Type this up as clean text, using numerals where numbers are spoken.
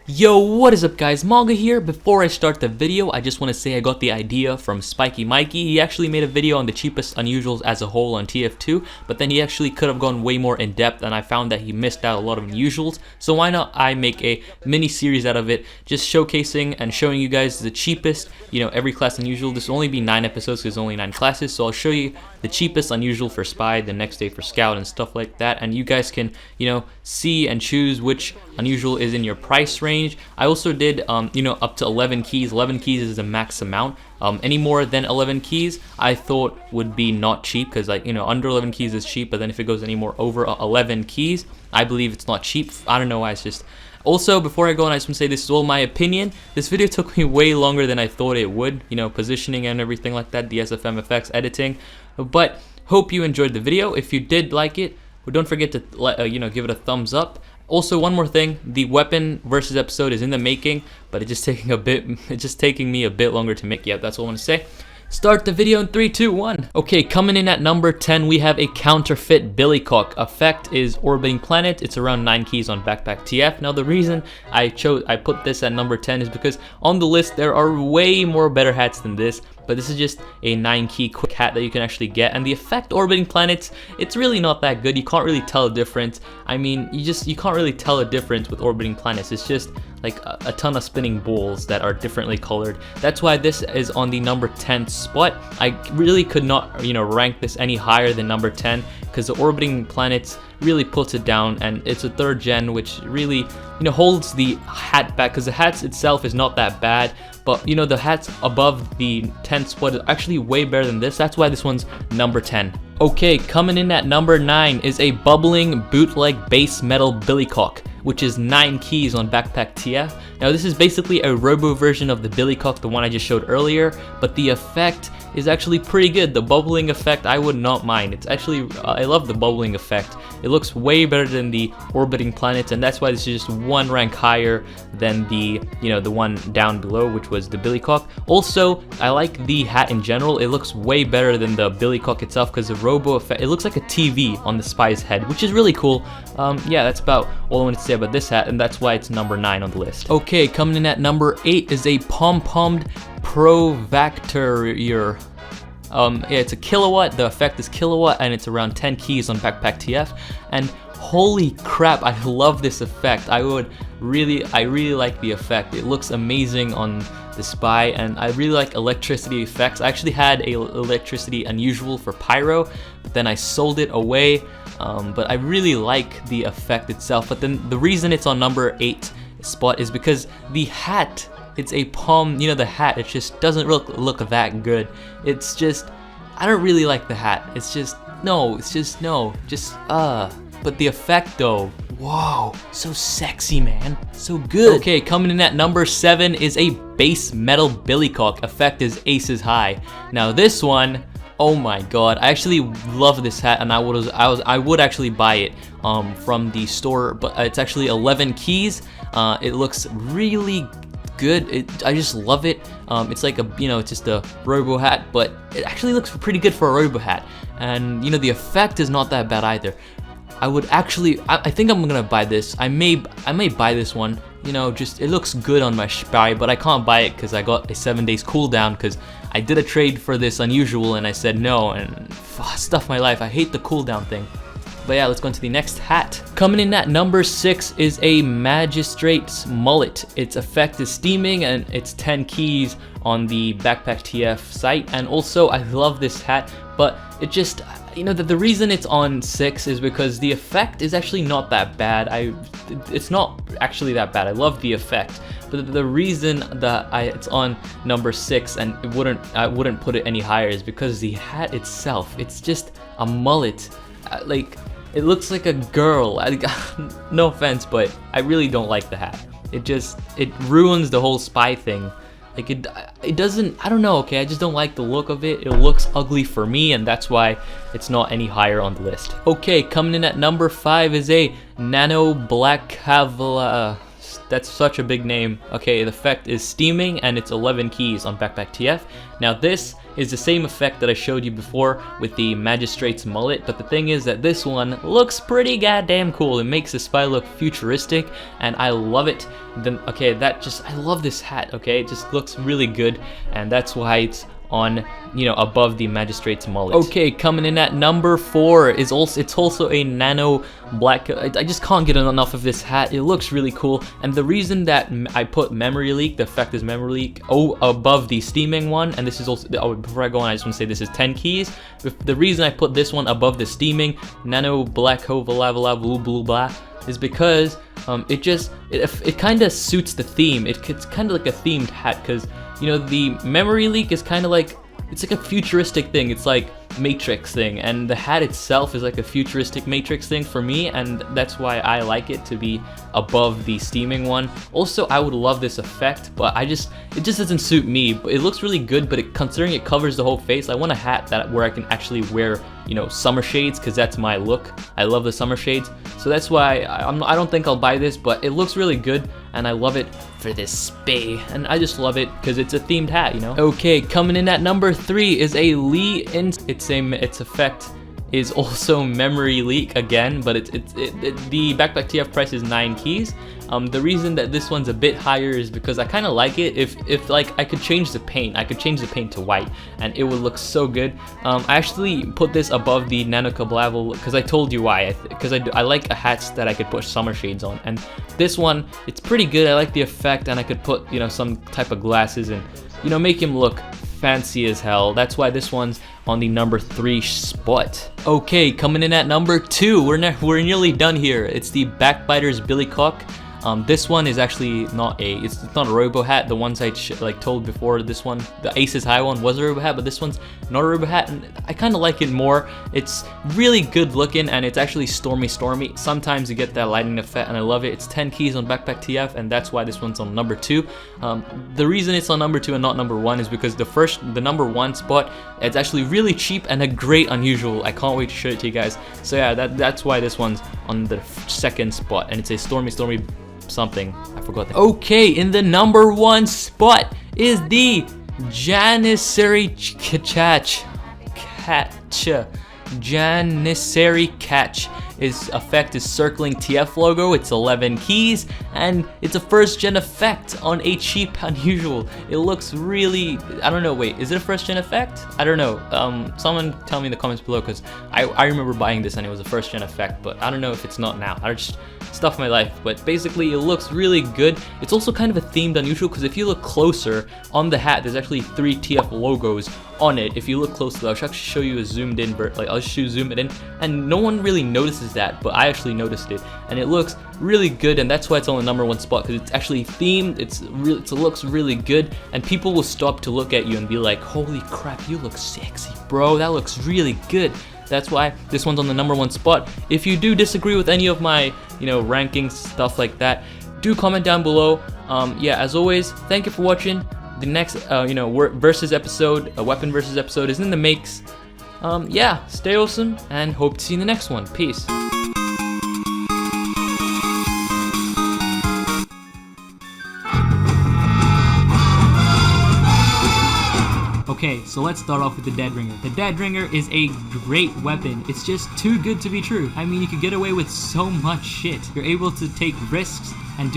Yo, what is up guys, Manga here. Before I start the video, I just want to say I got the idea from Spikey Mikey. He actually made a video on the cheapest unusuals as a whole on TF2, but then he actually could have gone way more in depth, and I found that he missed out a lot of unusuals. So why not I make a mini series out of it, just showcasing and showing you guys the cheapest, every class unusual. This will only be 9 episodes because there's only 9 classes, so I'll show you the cheapest unusual for Spy, the next day for Scout and stuff like that, and you guys can, see and choose which unusual is in your price range. I also did, up to 11 keys. 11 keys is the max amount. Any more than 11 keys, I thought would be not cheap, because under 11 keys is cheap, but then if it goes any more over 11 keys, I believe it's not cheap. I don't know why, it's just... Also, before I go on, I just want to say this is all my opinion. This video took me way longer than I thought it would, positioning and everything like that, the SFM effects, editing. But hope you enjoyed the video. If you did like it, don't forget to give it a thumbs up. Also, one more thing, the weapon versus episode is in the making, but it's just taking me a bit longer to make. Yeah, that's all I want to say. Start the video in 3, 2, 1. Okay, coming in at number 10, we have a counterfeit BILLYCOCK. Effect is orbiting planet. It's around 9 keys on Backpack TF. Now the reason I put this at number 10 is because on the list there are way more better hats than this, but this is just a 9-key quick hat that you can actually get. And the effect orbiting planets, it's really not that good. You can't really tell a difference. I mean, you can't really tell a difference with orbiting planets. It's just like a ton of spinning balls that are differently colored. That's why this is on the number 10 spot. I really could not, rank this any higher than number 10, because the orbiting planets really puts it down, and it's a 3rd gen, which really, holds the hat back, because the hats itself is not that bad, but the hats above the 10th spot is actually way better than this. That's why this one's number 10. Okay, coming in at number 9 is a bubbling bootleg base metal BILLYCOCK, which is 9 keys on Backpack TF. Now this is basically a robo version of the BILLYCOCK, the one I just showed earlier, but the effect is actually pretty good. The bubbling effect, I would not mind. It's actually, I love the bubbling effect. It looks way better than the orbiting planets, and that's why this is just 1 rank higher than the, the one down below, which was the BILLYCOCK. Also, I like the hat in general. It looks way better than the BILLYCOCK itself, because the robo effect, it looks like a TV on the Spy's head, which is really cool. Yeah, that's about all I wanted to say about this hat, and that's why it's number 9 on the list. Okay, coming in at number 8 is a POM-POMMED PROVOCATEUR. Yeah, it's a kilowatt. The effect is kilowatt, and it's around 10 keys on Backpack TF. And holy crap, I love this effect. I really like the effect. It looks amazing on the Spy, and I really like electricity effects. I actually had a electricity unusual for Pyro, but then I sold it away. But I really like the effect itself. But then the reason it's on number 8 spot is because the hat, it's a POM, the hat, it just doesn't look that good. It's just, I don't really like the hat. It's just, no. But the effect though, whoa, so sexy, man, so good. Okay, coming in at number 7 is a base metal BILLYCOCK. Effect is Aces High. Now this one, oh my god, I actually love this hat, and I would actually buy it from the store, but it's actually 11 keys. It looks really good. I just love it. It's like it's just a robo hat, but it actually looks pretty good for a robo hat, and the effect is not that bad either. I think I'm gonna buy this. I may buy this one. Just it looks good on my Spy, but I can't buy it because I got a 7 days cooldown, because I did a trade for this unusual and I said no, and stuff my life. I hate the cooldown thing. But yeah, let's go into the next hat. Coming in at number 6 is a MAGISTRATE'S mullet. Its effect is steaming, and it's 10 keys on the Backpack TF site. And also, I love this hat, but it just, the reason it's on 6 is because the effect is actually not that bad. It's not actually that bad. I love the effect, but the reason that it's on number 6 and I wouldn't put it any higher is because the hat itself, it's just a mullet. It looks like a girl. No offense, but I really don't like the hat. It ruins the whole Spy thing. It doesn't, I don't know, okay, I just don't like the look of it. It looks ugly for me, and that's why it's not any higher on the list. Okay, coming in at number 5 is a NANOBALACLAVA. That's such a big name. Okay, the effect is steaming, and it's 11 keys on Backpack TF. Now this is the same effect that I showed you before with the Magistrate's mullet, but the thing is that this one looks pretty goddamn cool. It makes the spy look futuristic, and I love it. Then okay, I love this hat. Okay, it just looks really good, and that's why it's on, you know, above the Magistrate's mullet. Okay, coming in at number 4 is it's also a nano black. I just can't get enough of this hat. It looks really cool, and the reason that I put memory leak, the effect is memory leak, above the steaming one, and this is also, before I go on, I just want to say this is 10 keys. The reason I put this one above the steaming NANOBALACLAVA blue blue blah is because it kind of suits the theme. It's kind of like a themed hat, because, you know, the memory leak is kind of like, it's like a futuristic thing. It's like Matrix thing, and the hat itself is like a futuristic Matrix thing for me, and that's why I like it to be above the steaming one. Also, I would love this effect, but it just doesn't suit me. But it looks really good, but considering it covers the whole face, I want a hat where I can actually wear, you know, summer shades, because that's my look. I love the summer shades, so that's why I don't think I'll buy this, but it looks really good, and I love it for this spay, and I just love it because it's a themed hat, you know. Okay, coming in at number 3 is a its effect is also memory leak again, but the Backpack TF price is 9 keys. The reason that this one's a bit higher is because I kind of like it if like I could change the paint. I could change the paint to white, and it would look so good. I actually put this above the NANOBALACLAVA because I told you why. Because I like hats that I could put summer shades on, and this one, it's pretty good. I like the effect, and I could put, you know, some type of glasses and, you know, make him look fancy as hell. That's why this one's on the number 3 spot. Okay, coming in at number 2, we're nearly done here. It's the BACKBITER'S BILLYCOCK. This one is actually not it's not a robo hat. The ones I told before, this one, the Aces High one, was a robo hat, but this one's not a robo hat, and I kind of like it more. It's really good looking, and it's actually stormy. Sometimes you get that lightning effect, and I love it. It's 10 keys on Backpack TF, and that's why this one's on number 2. The reason it's on number 2 and not number 1 is because the number 1 spot, it's actually really cheap and a great unusual. I can't wait to show it to you guys. So yeah, that's why this one's on the 2nd spot, and it's a stormy something, I forgot that. Okay, in the number 1 spot is the JANISSARY JANISSARY KETCHE. Its effect is circling TF logo. It's 11 keys, and it's a 1st gen effect on a cheap unusual. It looks really, I don't know, wait, is it a 1st gen effect? I don't know. Someone tell me in the comments below, because I remember buying this and it was a 1st gen effect, but I don't know if it's not now. I just stuff my life, but basically it looks really good. It's also kind of a themed unusual, because if you look closer on the hat, there's actually 3 TF logos on it. If you look closely, I'll actually show you a zoomed in, like I'll just zoom it in, and no one really notices that, but I actually noticed it, and it looks really good, and that's why it's on the number 1 spot, because it's actually themed. It looks really good, and people will stop to look at you and be like, holy crap, you look sexy, bro, that looks really good. That's why this one's on the number 1 spot. If you do disagree with any of my, you know, rankings, stuff like that, do comment down below. Yeah, as always, thank you for watching. The next, you know, weapon versus episode is in the makes. Yeah, stay awesome, and hope to see you in the next one. Peace. Okay, so let's start off with the Dead Ringer. The Dead Ringer is a great weapon. It's just too good to be true. I mean, you could get away with so much shit. You're able to take risks and do